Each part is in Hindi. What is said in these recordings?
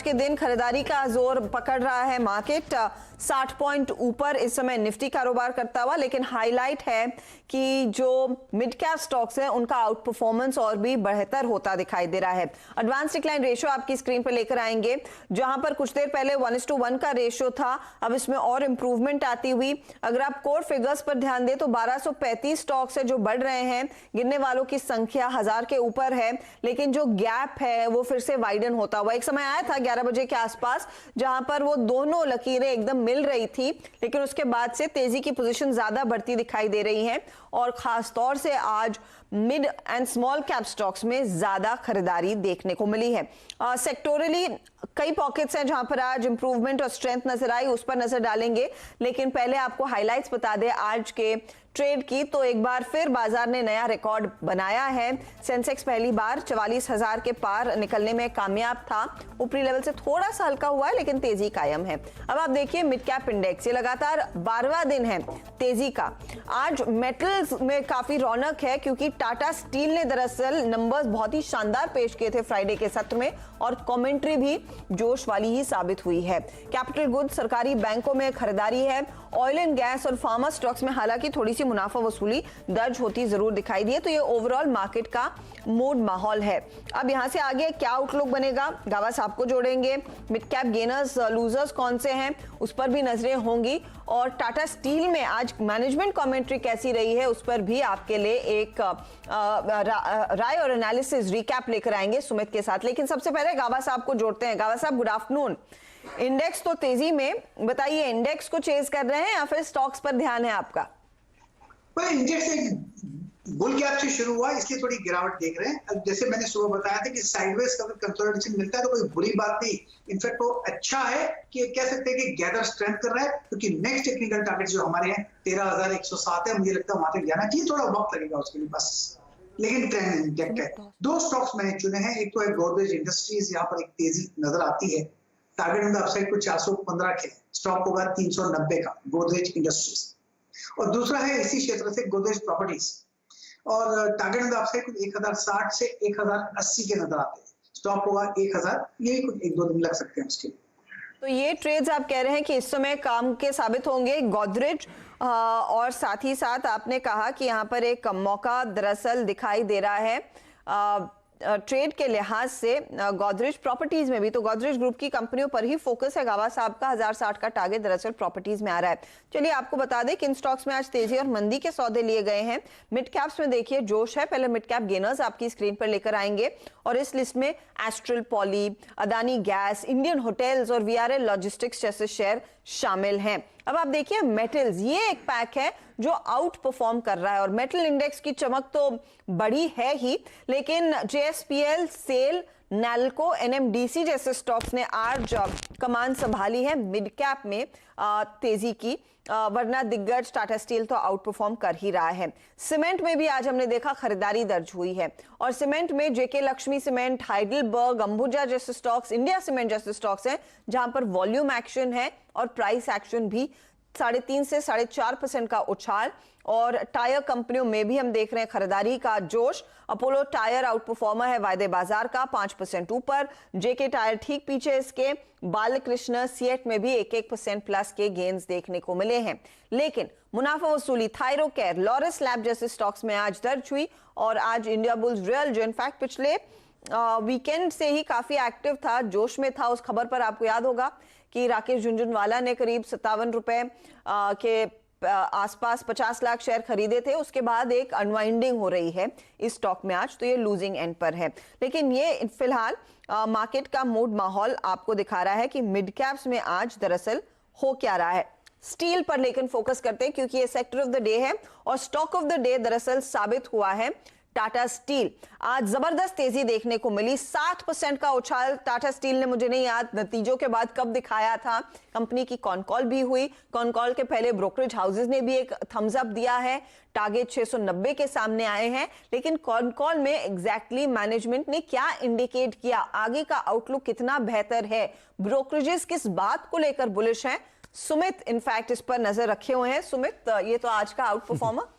के दिन खरीदारी का जोर पकड़ रहा है मार्केट। 60 पॉइंट ऊपर इस समय निफ्टी कारोबार करता हुआ, लेकिन हाईलाइट है कि जो मिड कैप स्टॉक्स हैं उनका आउट परफॉर्मेंस और भी बेहतर होता दिखाई दे रहा है। एडवांस डिक्लाइन रेशियो आपकी स्क्रीन पर लेकर आएंगे, जहां पर कुछ देर पहले 1:1 का रेशियो था, अब इसमें और इंप्रूवमेंट आती हुई। अगर आप कोर फिगर्स पर ध्यान दें तो 1235 स्टॉक्स है जो बढ़ रहे हैं, गिनने वालों की संख्या 1000 के ऊपर है, लेकिन जो गैप है वो फिर से वाइडन होता हुआ। एक समय आया था 11 बजे के आसपास जहां पर वो दोनों लकीरें एकदम मिल रही थी, लेकिन उसके बाद से तेजी की पोजीशन ज्यादा बढ़ती दिखाई दे रही है और खास तौर से आज mid and small cap stocks में ज्यादा खरीदारी देखने को मिली है। सेक्टोरली कई पॉकेट्स हैं जहां पर आज इंप्रूवमेंट और स्ट्रेंथ नजर आई, उस पर नजर डालेंगे, लेकिन पहले आपको हाइलाइट्स बता दें आज के ट्रेड की। तो एक बार फिर बाजार ने नया रिकॉर्ड बनाया है। सेंसेक्स पहली बार 44,000 के पार निकलने में कामयाब था, ऊपरी लेवल से थोड़ा सा हल्का हुआ है लेकिन तेजी कायम है। अब आप देखिए मिड कैप इंडेक्स, ये लगातार 12वां दिन है तेजी का। आज मेटल्स में काफी रौनक है क्योंकि टाटा स्टील ने दरअसल नंबर्स बहुत ही शानदार पेश किए थे फ्राइडे के सत्र में और कमेंट्री भी जोश वाली ही साबित हुई है। कैपिटल गुड्स, सरकारी बैंकों में खरीदारी है। ऑयल एंड गैस और फार्मा स्टॉक्स में हालांकि थोड़ी सी मुनाफा वसूली दर्ज होती जरूर दिखाई दी है। तो ये ओवरऑल मार्केट का मूड माहौल है। अब यहां से आगे क्या आउटलुक बनेगा, गावा साहब को जोड़ेंगे। मिड कैप गेनर्स लूजर्स कौन से हैं उस पर भी नजरें होंगी, और टाटा स्टील में आज मैनेजमेंट कमेंट्री कैसी रही है उस पर भी आपके लिए एक राय और एनालिसिस रिकैप लेकर आएंगे सुमित के साथ। लेकिन सबसे पहले गावा साहब को जोड़ते हैं। गावा साहब, गुड आफ्टरनून। इंडेक्स तो तेजी में, बताइए इंडेक्स को चेज कर रहे हैं या फिर स्टॉक्स पर ध्यान है आपका? इंडेक्स एक बुल गैप से शुरू हुआ, इसलिए थोड़ी गिरावट देख रहे हैं। अब जैसे मैंने सुबह बताया था कि साइडवेज का कंसोलिडेशन मिलता है तो कोई बुरी बात नहीं, इनफैक्ट वो अच्छा है कि कह सकते हैं कि गैदर स्ट्रेंथ कर रहा है, क्योंकि नेक्स्ट टेक्निकल टारगेट जो हमारे हैं 13,107 है, मुझे लगता है वहां तक जाना चाहिए, थोड़ा वक्त लगेगा उसके लिए बस, लेकिन ट्रेंड इंटैक्ट है। दो स्टॉक्स मैंने चुने हैं, एक तो है गोदरेज इंडस्ट्रीज, यहाँ पर एक तेजी नजर आती है। टारगेट ऑन द अपसाइड को 415 के, स्टॉक होगा 390 का गोदरेज इंडस्ट्रीज। और दूसरा है इसी क्षेत्र से गोदरेज प्रॉपर्टीज, और टारगेट ऑन द अपसाइड कुछ 1060 से 1080 के नजर आते हैं, स्टॉक होगा 1000, यही कुछ 1-2 दिन लग सकते हैं उसके लिए। तो ये ट्रेड्स आप कह रहे हैं कि इस समय काम के साबित होंगे गोदरेज, और साथ ही साथ आपने कहा कि यहाँ पर एक मौका दरअसल दिखाई दे रहा है ट्रेड के लिहाज से गोदरेज प्रॉपर्टीज में भी। तो गोदरेज ग्रुप की कंपनियों पर ही फोकस है गावा साहब का। 1060 का टारगेट दरअसल प्रॉपर्टीज में आ रहा है। चलिए आपको बता दें किन स्टॉक्स में आज तेजी और मंदी के सौदे लिए गए हैं। मिड कैप्स में देखिए जोश है। पहले मिड कैप गेनर्स आपकी स्क्रीन पर लेकर आएंगे, और इस लिस्ट में astral poly, Adani gas, Indian hotels और वीआरएल लॉजिस्टिक्स जैसे शेयर शामिल हैं। अब आप देखिए मेटल्स, ये एक पैक है जो आउट परफॉर्म कर रहा है, और मेटल इंडेक्स की चमक तो बड़ी है ही, लेकिन जेएसपीएल, सेल, नैल्को, एनएमडीसी जैसे स्टॉक्स ने आज कमान संभाली है मिड कैप में तेजी की, वरना दिग्गज टाटा स्टील तो आउट परफॉर्म कर ही रहा है। सीमेंट में भी आज हमने देखा खरीदारी दर्ज हुई है, और सीमेंट में जेके लक्ष्मी सीमेंट, हाइडलबर्ग, अंबुजा जैसे स्टॉक्स, इंडिया सीमेंट जैसे स्टॉक्स हैं जहां पर वॉल्यूम एक्शन है और प्राइस एक्शन भी। 3.5 से 4.5% का उछाल, और टायर कंपनियों में भी हम देख रहे हैं खरीदारी का जोश। अपोलो टायर आउट परफॉर्मर है वायदे बाजार का, 5% ऊपर। जेके टायर ठीक पीछे इसके। बालकृष्ण सिएट में भी 1% प्लस के गेन्स देखने को मिले हैं। लेकिन मुनाफा वसूली थायरोकेयर, लॉरस लैब जैसे स्टॉक्स में आज दर्ज हुई, और आज इंडिया बुल्स रियल जो इनफैक्ट पिछले वीकेंड से ही काफी एक्टिव था, जोश में था। उस खबर पर आपको याद होगा कि राकेश झुनझुनवाला ने करीब 57 रुपए के आसपास 50 लाख शेयर खरीदे थे। उसके बाद एक अनवाइंडिंग हो रही है इस स्टॉक में आज, तो ये लूजिंग एंड पर है। लेकिन ये फिलहाल मार्केट का मूड माहौल आपको दिखा रहा है कि मिड कैप्स में आज दरअसल हो क्या रहा है। स्टील पर लेकिन फोकस करते हैं क्योंकि ये सेक्टर ऑफ द डे है, और स्टॉक ऑफ द डे दरअसल साबित हुआ है टाटा स्टील। आज जबरदस्त तेजी देखने को मिली, 60% का उछाल टाटा स्टील ने, मुझे नहीं याद नतीजों के बाद कब दिखाया था। कंपनी की कॉन कॉल भी हुई, कॉन कॉल के पहले ब्रोकरेज हाउसेस ने भी एक थम्स अप दिया है, टारगेट 690 के सामने आए हैं। लेकिन कॉन कॉल में एग्जैक्टली मैनेजमेंट ने क्या इंडिकेट किया, आगे का आउटलुक कितना बेहतर है, ब्रोकरेजेस किस बात को लेकर बुलिश हैं, सुमित इनफैक्ट इस पर नजर रखे हुए हैं। सुमित, ये तो आज का आउट परफॉर्मर।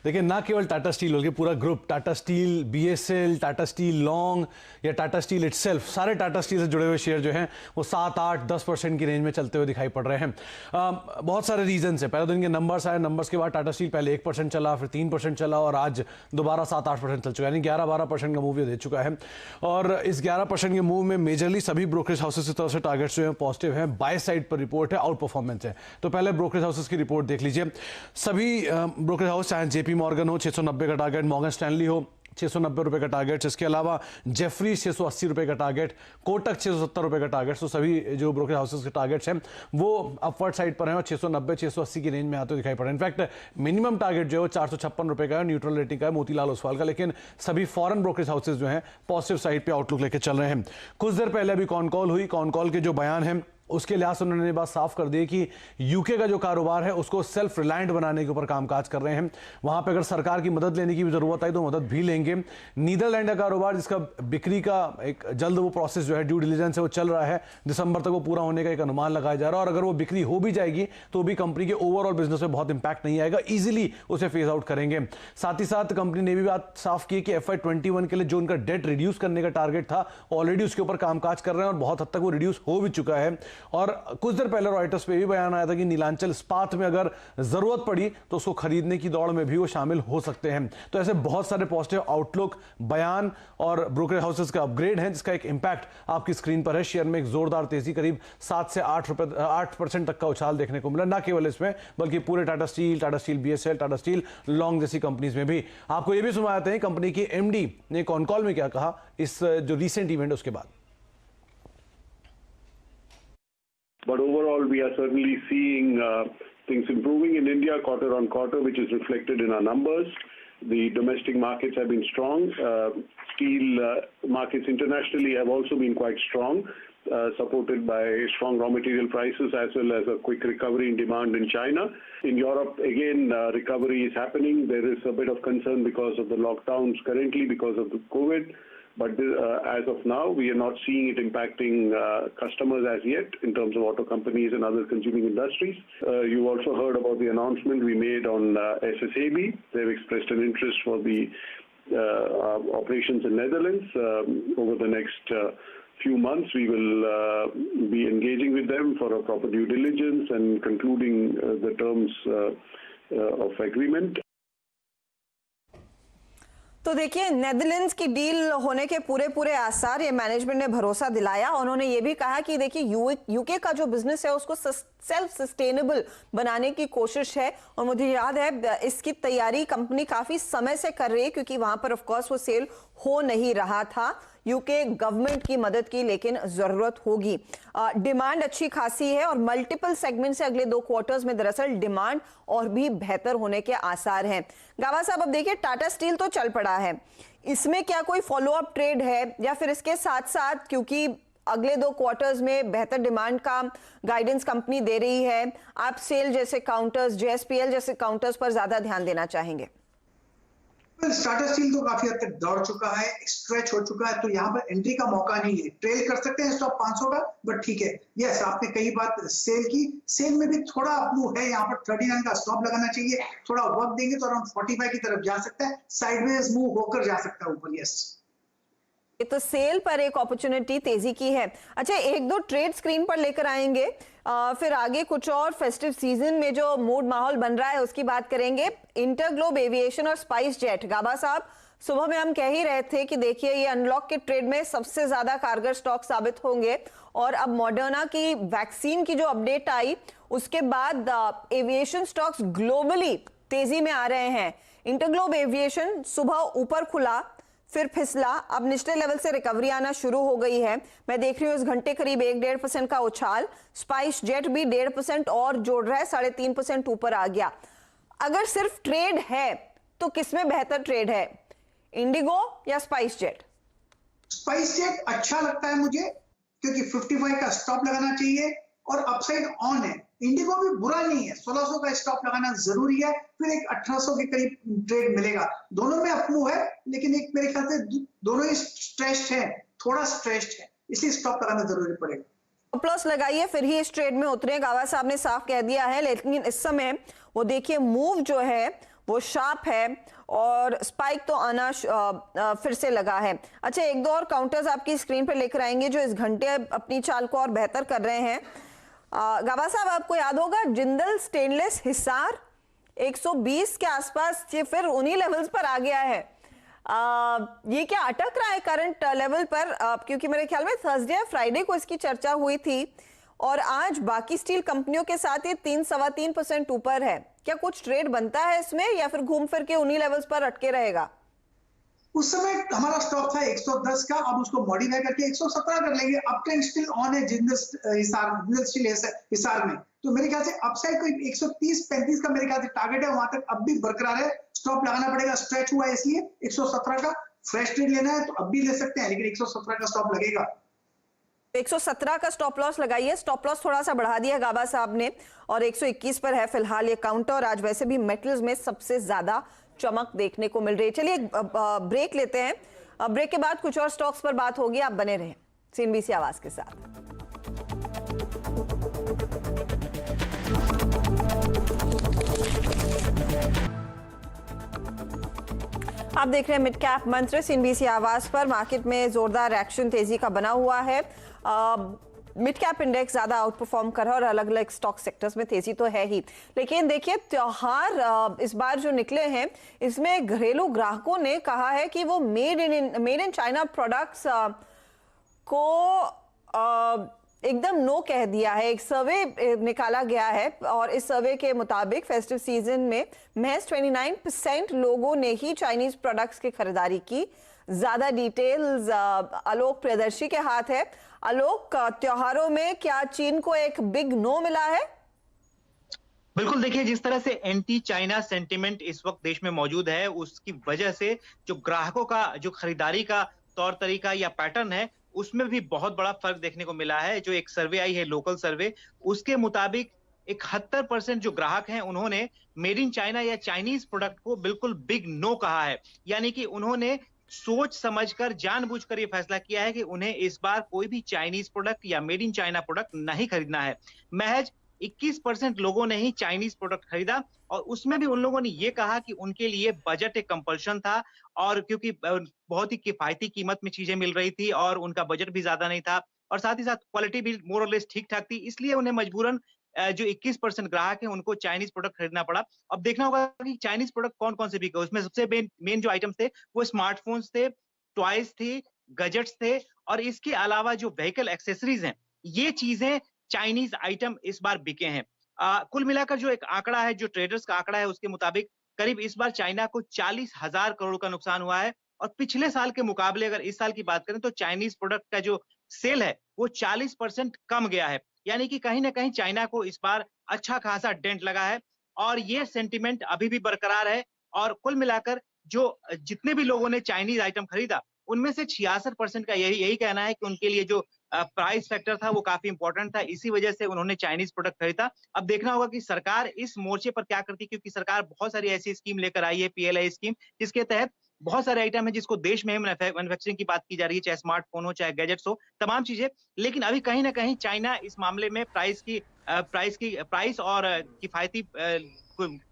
देखिए ना केवल टाटा स्टील बल्कि पूरा group, Tata steel, BSL, Tata steel long या टाटा स्टील इटसेल्फ, सारे टाटा स्टील से जुड़े हुए शेयर जो हैं वो 7, 8, 10% की रेंज में चलते हुए दिखाई पड़ रहे हैं। बहुत सारे रीजन है। पहले दिन के नंबर्स आए, नंबर्स के बाद टाटा स्टील पहले 1% चला, फिर 3% चला और आज दोबारा 7-8% चल चुका है, यानी 11-12% का मूव ये दे चुका है। और इस 11% के मूव में मेजरली सभी ब्रोकरेज हाउसेस की तरफ से टारगेट्स जो है पॉजिटिव है, बाय साइड पर रिपोर्ट है, आउट परफॉर्मेंस है। तो पहले ब्रोकरेज हाउसेस की रिपोर्ट देख लीजिए। सभी ब्रोकरेज हाउस चाहे जेपी मॉर्गन हो 690 का टारगेट, मॉर्गन स्टैनली हो 690 रुपए का टारगेट, इसके अलावा जेफरी 680 रुपए का टारगेट, कोटक 670 रुपए का टारगेट। तो सभी जो ब्रोकरेज हाउसेस के टारगेट्स हैं वो अपवर्ड साइड पर हैं और 690-680 की रेंज में आते दिखाई पड़ रहे हैं। इनफैक्ट मिनिमम टारगेट जो है वो 456 रुपए का है, न्यूट्रल रेटिंग का है मोतीलाल ओसवाल का। लेकिन सभी फॉरेन ब्रोकरेज हाउसेस जो हैं पॉजिटिव साइड पे आउटलुक लेकर चल रहे हैं। कुछ देर पहले अभी कॉन कॉल हुई, कॉन कॉल के जो बयान है उसके लिहाज से उन्होंने बात साफ कर दी कि यूके का जो कारोबार है उसको सेल्फ रिलायंट बनाने के ऊपर कामकाज कर रहे हैं। वहां पे अगर सरकार की मदद लेने की भी जरूरत आई तो मदद भी लेंगे। नीदरलैंड का कारोबार जिसका बिक्री का एक जल्द वो प्रोसेस जो है ड्यू डिलिजेंस है वो चल रहा है, दिसंबर तक वो पूरा होने का एक अनुमान लगाया जा रहा है। और अगर वो बिक्री हो भी जाएगी तो भी कंपनी के ओवरऑल बिजनेस में बहुत इंपैक्ट नहीं आएगा, इजिली उसे फेज आउट करेंगे। साथ ही साथ कंपनी ने भी बात साफ की कि FY21 के लिए जो उनका डेट रिड्यूस करने का टारगेट था ऑलरेडी उसके ऊपर कामकाज कर रहे हैं और बहुत हद तक वो रिड्यूस हो भी चुका है। और कुछ देर पहले रॉयटर्स पे भी बयान आया था कि नीलांचल इस्पात में अगर जरूरत पड़ी तो उसको खरीदने की दौड़ में भी वो शामिल हो सकते हैं। तो ऐसे बहुत सारे पॉजिटिव आउटलुक, बयान और ब्रोकरेज हाउसेस का अपग्रेड है जिसका एक इंपैक्ट आपकी स्क्रीन पर है। शेयर में एक जोरदार तेजी करीब 7 से 8% तक का उछाल देखने को मिला, ना केवल इसमें बल्कि पूरे Tata steel, BSL, Tata steel long जैसी कंपनीज में भी। आपको ये भी सुनाते हैं कंपनी की एमडी ने कॉन कॉल में क्या कहा इस जो रिसेंट इवेंट उसके बाद। But overall, we are certainly seeing things improving in India quarter on quarter, which is reflected in our numbers. The domestic markets have been strong. Steel markets internationally have also been quite strong, supported by strong raw material prices as well as a quick recovery in demand in China. In Europe, again, recovery is happening. There is a bit of concern because of the lockdowns currently because of the COVID. But as of now, we are not seeing it impacting customers as yet in terms of auto companies and other consuming industries. You also heard about the announcement we made on SSAB. They've expressed an interest for the operations in Netherlands. Over the next few months, we will be engaging with them for a proper due diligence and concluding the terms of agreement. तो देखिए नेदरलैंड्स की डील होने के पूरे आसार ये मैनेजमेंट ने भरोसा दिलाया। उन्होंने ये भी कहा कि देखिए यूके का जो बिजनेस है उसको सेल्फ सस्टेनेबल बनाने की कोशिश है और मुझे याद है इसकी तैयारी कंपनी काफी समय से कर रही है क्योंकि वहां पर ऑफ कोर्स वो सेल हो नहीं रहा था यूके गवर्नमेंट की मदद की, लेकिन जरूरत होगी। डिमांड अच्छी खासी है और मल्टीपल सेगमेंट से अगले 2 क्वार्टर्स में दरअसल डिमांड और भी बेहतर होने के आसार हैं। गावा साहब, अब देखिए टाटा स्टील तो चल पड़ा है, इसमें क्या कोई फॉलो अप ट्रेड है या फिर इसके साथ साथ क्योंकि अगले 2 क्वार्टर्स में बेहतर डिमांड का गाइडेंस कंपनी दे रही है, आप सेल जैसे काउंटर्स, JSPL जैसे काउंटर्स पर ज्यादा ध्यान देना चाहेंगे? टाटा स्टील तो काफी हद तक दौड़ चुका है, स्ट्रेच हो चुका है, तो यहाँ पर एंट्री का मौका नहीं है। ट्रेल कर सकते हैं स्टॉक 500 का, बट ठीक है। यस, आपने कई बात सेल की, सेल में भी थोड़ा अपमूव है। यहाँ पर 39 का स्टॉप लगाना चाहिए, थोड़ा वक्त देंगे तो अराउंड 45 की तरफ जा सकता है, साइडवेज मूव होकर जा सकता है ऊपर। यस, तो सेल पर एक अपॉर्चुनिटी तेजी की है। अच्छा, 1-2 ट्रेड स्क्रीन पर लेकर आएंगे, फिर आगे कुछ और फेस्टिव सीजन में जो मूड माहौल बन रहा है उसकी बात करेंगे। इंटरग्लोब एविएशन और स्पाइस जेट, गाबा साहब सुबह में हम कह ही रहे थे कि देखिए ये अनलॉक के ट्रेड में सबसे ज्यादा कारगर स्टॉक साबित होंगे और अब मॉडर्ना की वैक्सीन की जो अपडेट आई उसके बाद एविएशन स्टॉक्स ग्लोबली तेजी में आ रहे हैं। इंटरग्लोब एविएशन सुबह ऊपर खुला फिर फिसला, अब निचले लेवल से रिकवरी आना शुरू हो गई है। मैं देख रही हूँ इस घंटे करीब 1-1.5% का उछाल। स्पाइस जेट भी 1.5% और जोड़ रहा है, 3.5% ऊपर आ गया। अगर सिर्फ ट्रेड है तो किसमें बेहतर ट्रेड है, इंडिगो या स्पाइस जेट? स्पाइस जेट अच्छा लगता है मुझे क्योंकि 55 का स्टॉप लगाना चाहिए और अपसाइड ऑन है। इंडिगो भी बुरा नहीं है, 1600 का स्टॉप लगाना जरूरी है, फिर एक 1800 के करीब ट्रेड मिलेगा। दोनों में अपमूव है, लेकिन एक मेरे ख्याल से दोनों ही स्ट्रेस्ड है, थोड़ा स्ट्रेस्ड है, इसलिए स्टॉप लगाना जरूरी पड़ेगा। प्लस लगाइए फिर ही इस ट्रेड में उतरे, गावा साहब ने साफ कह दिया है। लेकिन इस समय वो देखिए मूव जो है वो शार्प है और स्पाइक तो आना फिर से लगा है। अच्छा, एक दो और काउंटर्स आपकी स्क्रीन पर लेकर आएंगे जो इस घंटे अपनी चाल को और बेहतर कर रहे हैं। गाबा साहब, आपको याद होगा जिंदल स्टेनलेस हिसार 120 के आसपास ये फिर उन्हीं लेवल्स पर आ गया है। ये क्या अटक रहा है करंट लेवल पर? क्योंकि मेरे ख्याल में थर्सडे या फ्राइडे को इसकी चर्चा हुई थी और आज बाकी स्टील कंपनियों के साथ ये 3-3.25% ऊपर है। क्या कुछ ट्रेड बनता है इसमें या फिर घूम फिर के उन्हीं लेवल्स पर अटके रहेगा? उस समय हमारा स्टॉक था 110 का, अब उसको मॉडिफाई करके 117 कर लेंगे। अप ट्रेंड स्टिल ऑन है जिंदल स्टील हिसार में, तो मेरे ख्याल से अपसाइड कोई 130-35 का मेरे ख्याल से टारगेट है, वहां तक अब भी बरकरार है। स्टॉप लगाना पड़ेगा, स्ट्रेच हुआ है इसलिए 117 का फ्रेश ट्रेड लेना है तो अब भी ले सकते हैं, लेकिन 117 का स्टॉप लगेगा। 117 का स्टॉप लॉस लगाइए। स्टॉप लॉस थोड़ा सा बढ़ा दिया गाबा साहब ने और 121 पर है फिलहाल ये काउंटर। और आज वैसे भी मेटल्स में सबसे ज्यादा चमक देखने को मिल रही है। चलिए ब्रेक लेते हैं, ब्रेक के बाद कुछ और स्टॉक्स पर बात होगी। आप बने रहें सीएनबीसी आवाज के साथ। आप देख रहे हैं मिड कैप मंत्र सीएनबीसी आवाज पर। मार्केट में जोरदार एक्शन तेजी का बना हुआ है। मिड कैप इंडेक्स ज्यादा आउट परफॉर्म कर रहा है और अलग अलग स्टॉक सेक्टर्स में तेजी तो है ही, लेकिन देखिए त्योहार इस बार जो निकले हैं इसमें घरेलू ग्राहकों ने कहा है कि वो मेड इन चाइना प्रोडक्ट्स को एकदम नो कह दिया है। एक सर्वे निकाला गया है और इस सर्वे के मुताबिक फेस्टिव सीजन में महज 29% लोगों ने ही चाइनीज प्रोडक्ट्स की खरीदारी की। ज्यादा डिटेल्स आलोक प्रियदर्शी के हाथ है। आलोक, त्योहारों में क्या चीन को एक बिग नो मिला है? बिल्कुल, देखिए जिस तरह से एंटी चाइना सेंटिमेंट इस वक्त देश में मौजूद है, उसकी वजह से जो ग्राहकों का जो खरीदारी का तौर तरीका या पैटर्न है उसमें भी बहुत बड़ा फर्क देखने को मिला है। जो एक सर्वे आई है, लोकल सर्वे, उसके मुताबिक 71% जो ग्राहक हैं उन्होंने मेड इन चाइना या चाइनीज प्रोडक्ट को बिल्कुल बिग नो कहा है। यानी कि उन्होंने सोच समझकर जानबूझकर ये फैसला किया है कि उन्हें इस बार कोई भी चाइनीज प्रोडक्ट या मेड इन चाइना प्रोडक्ट नहीं खरीदना है। महज 21% लोगों ने ही चाइनीज प्रोडक्ट खरीदा और उसमें भी उन लोगों ने ये कहा कि उनके लिए बजट एक कंपल्शन था और क्योंकि बहुत ही किफायती कीमत में चीजें मिल रही थी और उनका बजट भी ज्यादा नहीं था और साथ ही साथ क्वालिटी भी मोर और लेस ठीक ठाक थी, इसलिए उन्हें मजबूरन जो 21% ग्राहक हैं उनको चाइनीज प्रोडक्ट खरीदना पड़ा। अब देखना होगा कि चाइनीज प्रोडक्ट कौन कौन से बिके। उसमें सबसे मेन जो आइटम्स थे वो स्मार्टफोन्स थे, टॉयज थे, गैजेट्स थे और इसके अलावा जो व्हीकल एक्सेसरीज हैं, ये चीजें चाइनीज आइटम इस बार बिके हैं। कुल मिलाकर जो एक आंकड़ा है, जो ट्रेडर्स का आंकड़ा है, उसके मुताबिक करीब इस बार चाइना को 40,000 करोड़ का नुकसान हुआ है और पिछले साल के मुकाबले अगर इस साल की बात करें तो चाइनीज प्रोडक्ट का जो सेल है वो 40% कम गया है। यानी कि कहीं ना कहीं चाइना को इस बार अच्छा खासा डेंट लगा है और ये सेंटिमेंट अभी भी बरकरार है। और कुल मिलाकर जो जितने भी लोगों ने चाइनीज आइटम खरीदा उनमें से 66% का यही कहना है कि उनके लिए जो प्राइस फैक्टर था वो काफी इंपॉर्टेंट था, इसी वजह से उन्होंने चाइनीज प्रोडक्ट खरीदा। अब देखना होगा कि सरकार इस मोर्चे पर क्या करती है, क्योंकि सरकार बहुत सारी ऐसी स्कीम लेकर आई है, PLI स्कीम, जिसके तहत बहुत सारे आइटम है जिसको देश में मैन्युफैक्चरिंग की बात की जा रही है, चाहे स्मार्टफोन हो, चाहे गैजेट्स हो, तमाम चीजें। लेकिन अभी कहीं ना कहीं चाइना इस मामले में प्राइस और किफायती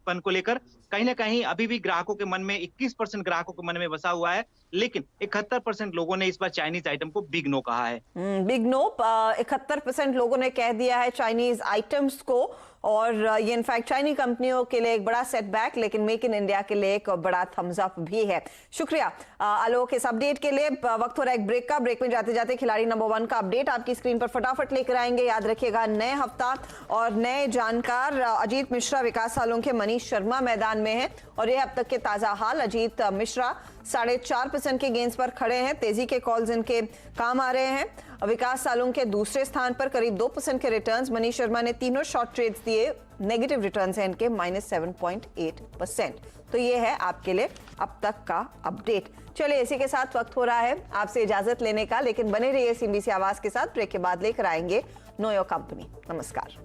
पन को लेकर कहीं ना कहीं अभी भी ग्राहकों के मन में 21% ग्राहकों के मन में बसा हुआ है, लेकिन 71% लोगों ने इस बार चाइनीज आइटम को बिग नो कहा है। बिग नो 71% लोगों ने कह दिया है चाइनीज आइटम्स को और ये इनफैक्ट चाइनीज कंपनियों के लिए एक बड़ा सेटबैक, लेकिन मेक इन इंडिया के लिए एक बड़ा थम्स अप भी है। शुक्रिया आलोक इस अपडेट के लिए। वक्त हो रहा है एक ब्रेक का। ब्रेक में जाते जाते खिलाड़ी नंबर 1 का अपडेट आपकी स्क्रीन पर फटाफट लेकर आएंगे। याद रखिएगा, नए हफ्ता और नए जानकार अजीत मिश्रा, विकास सालुंखे, मनीष शर्मा मैदान में है और ये अब तक के ताजा हाल। अजीत मिश्रा 4.5% के गेंस पर खड़े हैं, तेजी के कॉल्स इनके काम आ रहे हैं। विकास सालुंखे दूसरे स्थान पर करीब 2% के रिटर्न्स। मनीष शर्मा ने तीनों शॉर्ट ट्रेड्स दिए, नेगेटिव रिटर्न्स हैं इनके -7.8%। तो ये है आपके लिए अब तक का अपडेट। चलिए इसी के साथ वक्त हो रहा है आपसे इजाजत लेने का, लेकिन बने रहिए सीएनबीसी आवाज के साथ। ब्रेक के बाद लेकर आएंगे नो योर कंपनी। नमस्कार।